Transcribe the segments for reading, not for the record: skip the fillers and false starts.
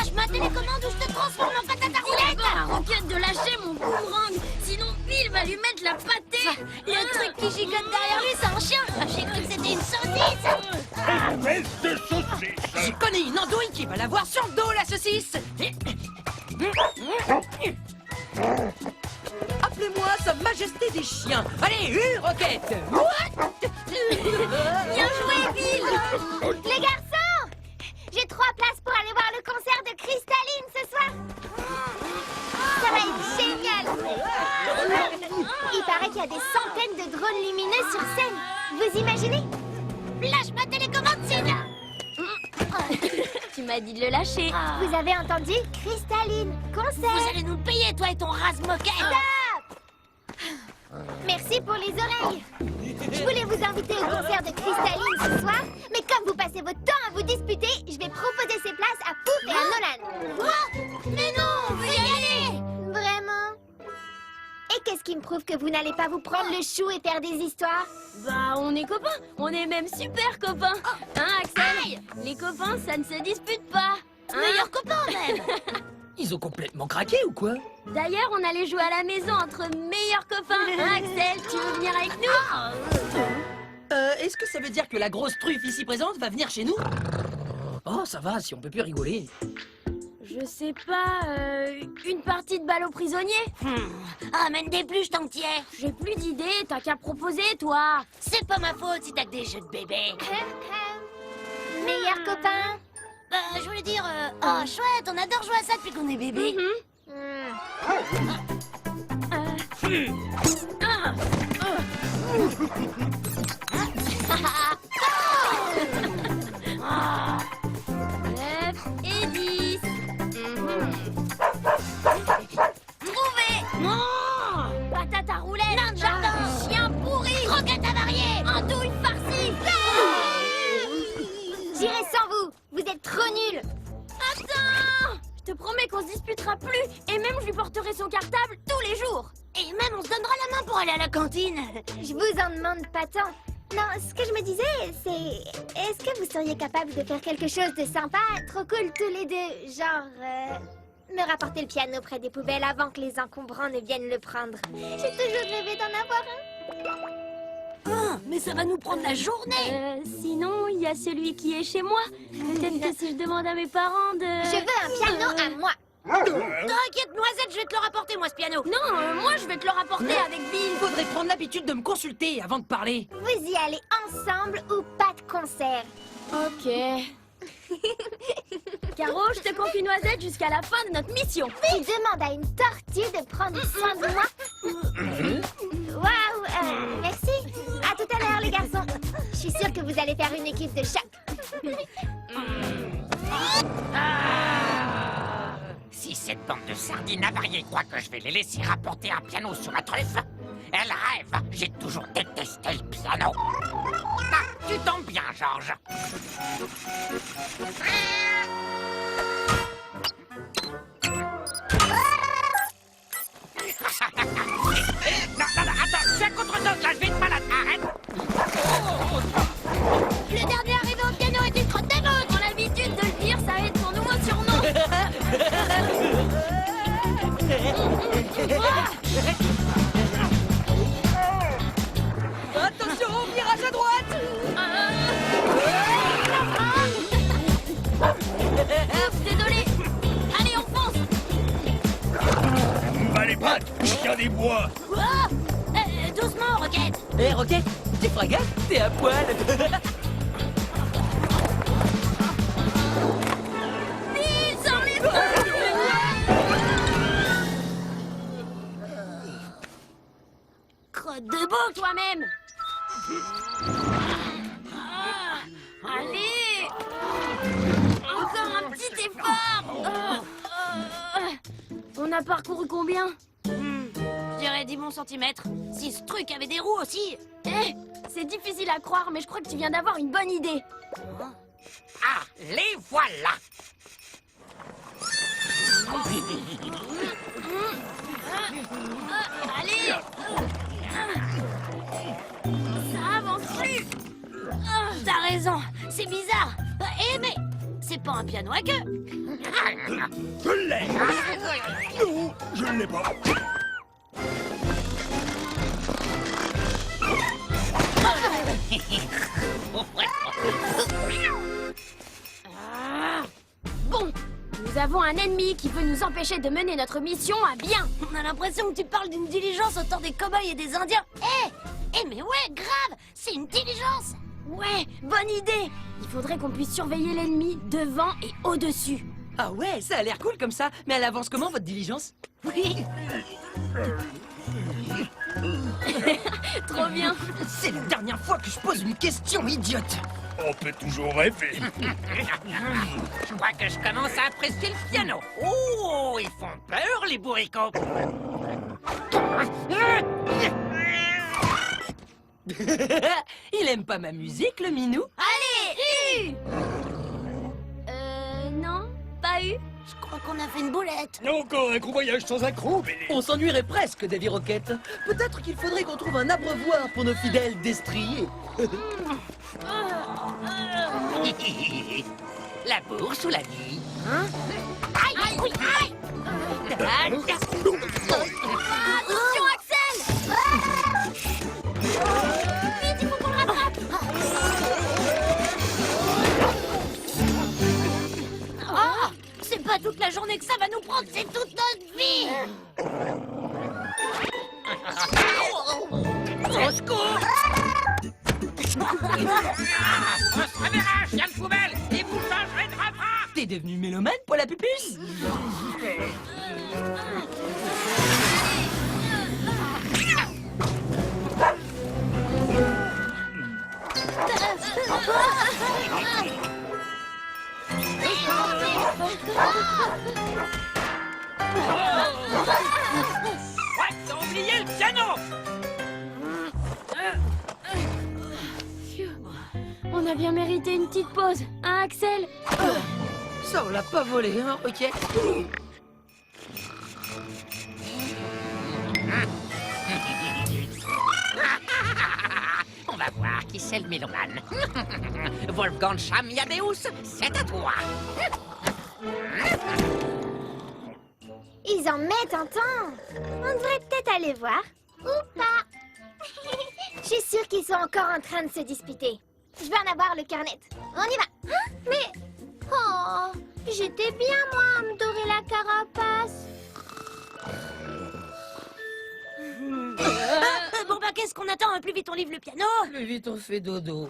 Lâche ma télécommande ou je te transforme en patata roulette. Dis à Rocket de lâcher mon boomerang, sinon Bill va lui mettre la pâtée. Le truc qui gigote derrière lui, c'est un chien. J'ai cru que c'était une saucisse. Espèce de saucisse! Je connais une andouille qui va l'avoir sur le dos, la saucisse. Appelez-moi Sa Majesté des chiens. Allez, Rocket. Bien joué, Bill. Les garçons, j'ai 3 places pour aller voir le concert de Cristalline ce soir. Ça va être génial. Il paraît qu'il y a des centaines de drones lumineux sur scène. Vous imaginez? Lâche ma télécommande, Sid. Tu m'as dit de le lâcher. Vous avez entendu? Cristalline, concert. Vous allez nous payer, toi et ton rase-moquette. Stop! Merci pour les oreilles. Je voulais vous inviter au concert de Cristalline ce soir, mais comme vous passez votre temps à vous disputer, je vais proposer ces places à Pouf et à Nolan. Quoi? Mais non, on veut y aller. Vraiment? Et qu'est-ce qui me prouve que vous n'allez pas vous prendre le chou et faire des histoires? Bah, on est copains. On est même super copains. Hein, Axel? Les copains, ça ne se dispute pas. Hein? Meilleurs copains même. Ils ont complètement craqué ou quoi? D'ailleurs, on allait jouer à la maison entre meilleurs copains. Hein, Axel? Tu veux venir avec nous? Est-ce que ça veut dire que la grosse truffe ici présente va venir chez nous? Oh, ça va, si on peut plus rigoler. Je sais pas, une partie de balle aux prisonniers? Ramène des pluches tant que t'y es. J'ai plus d'idées, t'as qu'à proposer, toi. C'est pas ma faute si t'as que des jeux de bébé. Meilleurs copains? Je voulais dire, oh chouette, on adore jouer à ça depuis qu'on est bébé. Neuf et 10. Trouvé! Non! Patate à roulettes! Nain de jardin! Chien pourri! Croquette avariée! Andouille farcie! J'irai sans vous! Vous êtes trop nuls! Attends! Je te promets qu'on se disputera plus, et même je lui porterai son cartable tous les jours. Et même on se donnera la main pour aller à la cantine! Je vous en demande pas tant. Non, ce que je me disais, c'est... Est-ce que vous seriez capable de faire quelque chose de sympa, trop cool tous les deux? Genre, me rapporter le piano près des poubelles avant que les encombrants ne viennent le prendre. J'ai toujours rêvé d'en avoir un. Mais ça va nous prendre la journée. Sinon, il y a celui qui est chez moi. Peut-être que si je demande à mes parents de... Je veux un piano à moi. T'inquiète, Noisette, je vais te le rapporter, moi, ce piano. Non, moi je vais te le rapporter avec Bill. Faudrait prendre l'habitude de me consulter avant de parler. Vous y allez ensemble ou pas de concert? Ok. Caro, je te confie Noisette jusqu'à la fin de notre mission. Tu demandes à une tortue de prendre soin de moi? Waouh, merci. À tout à l'heure, les garçons. Je suis sûre que vous allez faire une équipe de choc. Si cette bande de sardines avariées croit que je vais les laisser rapporter un piano sur la truffe, elle rêve. J'ai toujours détesté le piano. Ah, tu tombes bien, Georges. Non, attends, je suis à contre-dose, là, je vais être malade. Arrête. Le dernier arrivé au piano est une crotte d'émeute. On a l'habitude de le dire, ça va être son nouveau surnom. Attention, virage à droite. Désolé. Allez, on fonce. Bas les pattes, chien des bois! Doucement, Rocket. Hé, Rocket, tu feras gaffe, t'es à poil. Bill, sors les bras. Crotte de beau, Toi-même. Allez. Encore un petit effort. On a parcouru combien? Je dirais 10 bons centimètres. Si ce truc avait des roues aussi. C'est difficile à croire, mais je crois que tu viens d'avoir une bonne idée. Ah, les voilà. Allez. Ça avance plus. T'as raison, c'est bizarre. Mais c'est pas un piano à queue. Je l'ai. Non, je ne l'ai pas. Bon, nous avons un ennemi qui veut nous empêcher de mener notre mission à bien. On a l'impression que tu parles d'une diligence autour des cow-boys et des Indiens. Mais ouais, grave, c'est une diligence. Ouais, bonne idée. Il faudrait qu'on puisse surveiller l'ennemi devant et au-dessus. Ah ouais, ça a l'air cool comme ça. Mais elle avance comment, votre diligence? Oui. Trop bien. C'est la dernière fois que je pose une question idiote. On peut toujours rêver. Je crois que je commence à apprécier le piano. Oh, ils font peur, les bourricots. Il aime pas ma musique, le minou? Allez, Non, pas eu. je crois qu'on a fait une boulette. Encore un gros voyage sans accroc, Billy. On s'ennuierait presque, Davy Rocket. Peut-être qu'il faudrait qu'on trouve un abreuvoir pour nos fidèles destriers. La bourse ou la vie? Aïe, aïe, oui, aïe. Attention, Axel. Vite, il faut qu'on le rattrape. Ah, c'est pas toute la journée que ça va nous prendre, c'est toute notre vie. Au secours! On se reverra, chien de poubelle, et vous changerez de refrain! T'es devenu mélomane, pour la pupuce? Ouais, t'as oublié le piano! On a bien mérité une petite pause, hein, Axel? Ça, on l'a pas volé, hein, ok? On va voir qui c'est le mélomane. Wolfgang Chamiadeus, c'est à toi. Ils en mettent un temps. On devrait peut-être aller voir. Ou pas. Je suis sûre qu'ils sont encore en train de se disputer. Je vais en avoir le carnet. On y va. Hein? Mais... Oh, j'étais bien, moi, à me dorer la carapace. Bon bah qu'est-ce qu'on attend? Plus vite on livre le piano. Plus vite on fait dodo.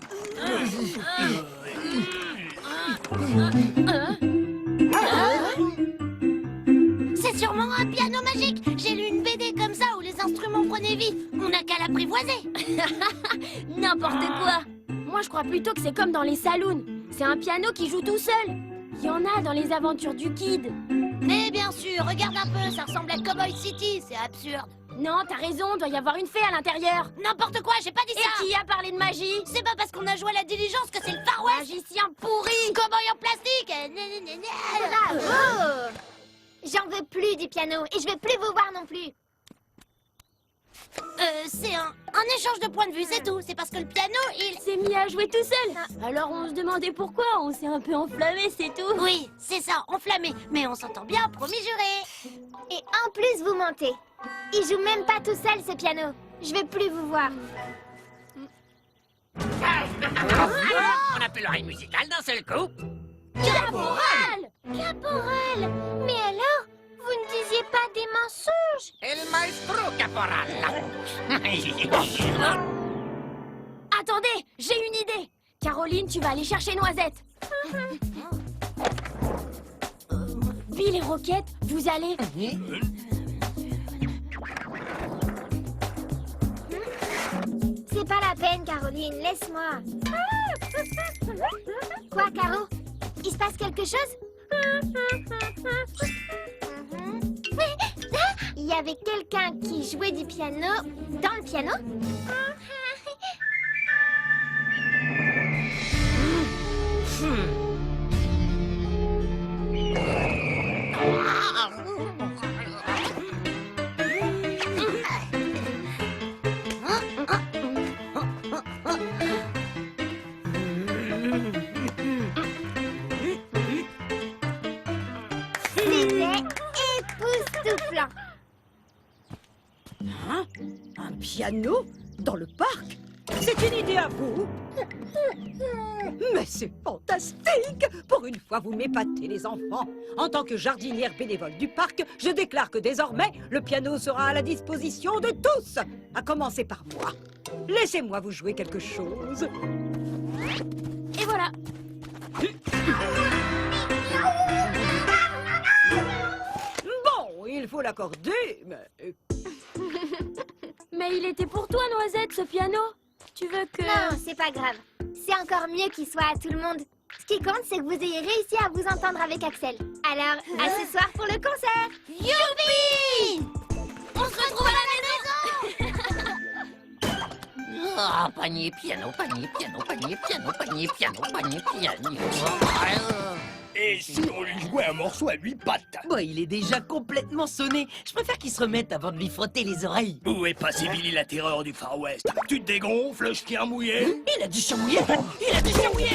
C'est sûrement un piano magique. J'ai lu une BD comme ça où les instruments prenaient vie. On n'a qu'à l'apprivoiser. N'importe quoi. Moi, je crois plutôt que c'est comme dans les saloons. C'est un piano qui joue tout seul. Il y en a dans les aventures du Kid. Mais bien sûr, regarde un peu, ça ressemble à Cowboy City, c'est absurde. Non, t'as raison, doit y avoir une fée à l'intérieur. N'importe quoi, j'ai pas dit Et ça. qui a parlé de magie? C'est pas parce qu'on a joué à la diligence que c'est le Far West. Magicien pourri. Cowboy en plastique. Bravo! J'en veux plus du piano et je veux plus vous voir non plus. C'est un échange de points de vue, c'est tout. C'est parce que le piano, il... s'est mis à jouer tout seul. Alors on se demandait pourquoi, on s'est un peu enflammé, c'est tout. Oui, c'est ça, enflammé. Mais on s'entend bien, promis juré. Et en plus, vous mentez. Il joue même pas tout seul, ce piano. Je veux plus vous voir. On a plus l'oreille musicale d'un seul coup. Caporal! Caporal! Mais alors, vous ne disiez pas des mensonges? El maestro caporal. Attendez, j'ai une idée. Caroline, tu vas aller chercher Noisette. Bill et Roquette, vous allez... C'est pas la peine, Caroline, laisse-moi. Quoi, Caro? Il se passe quelque chose? Oui, ah, il y avait quelqu'un qui jouait du piano dans le piano. flanc. Hein? Un piano dans le parc? C'est une idée à vous? Mais c'est fantastique! Pour une fois, vous m'épatez, les enfants. En tant que jardinière bénévole du parc, je déclare que désormais, le piano sera à la disposition de tous, à commencer par moi. Laissez-moi vous jouer quelque chose. Et voilà. Bon, il faut l'accorder, mais... Mais il était pour toi, Noisette, ce piano. Tu veux que... Non, c'est pas grave. C'est encore mieux qu'il soit à tout le monde. Ce qui compte, c'est que vous ayez réussi à vous entendre avec Axel. Alors, à ce soir pour le concert. Youpi! On se retrouve à la maison. Ah, panier piano, panier piano, panier piano, panier piano, panier piano. Et si on lui jouait un morceau à 8 pattes? Bah, il est déjà complètement sonné. Je préfère qu'il se remette avant de lui frotter les oreilles. Où est passé Billy la terreur du Far West? Tu te dégonfles, chien mouillé? Il a du chien mouillé. Il a du chien mouillé.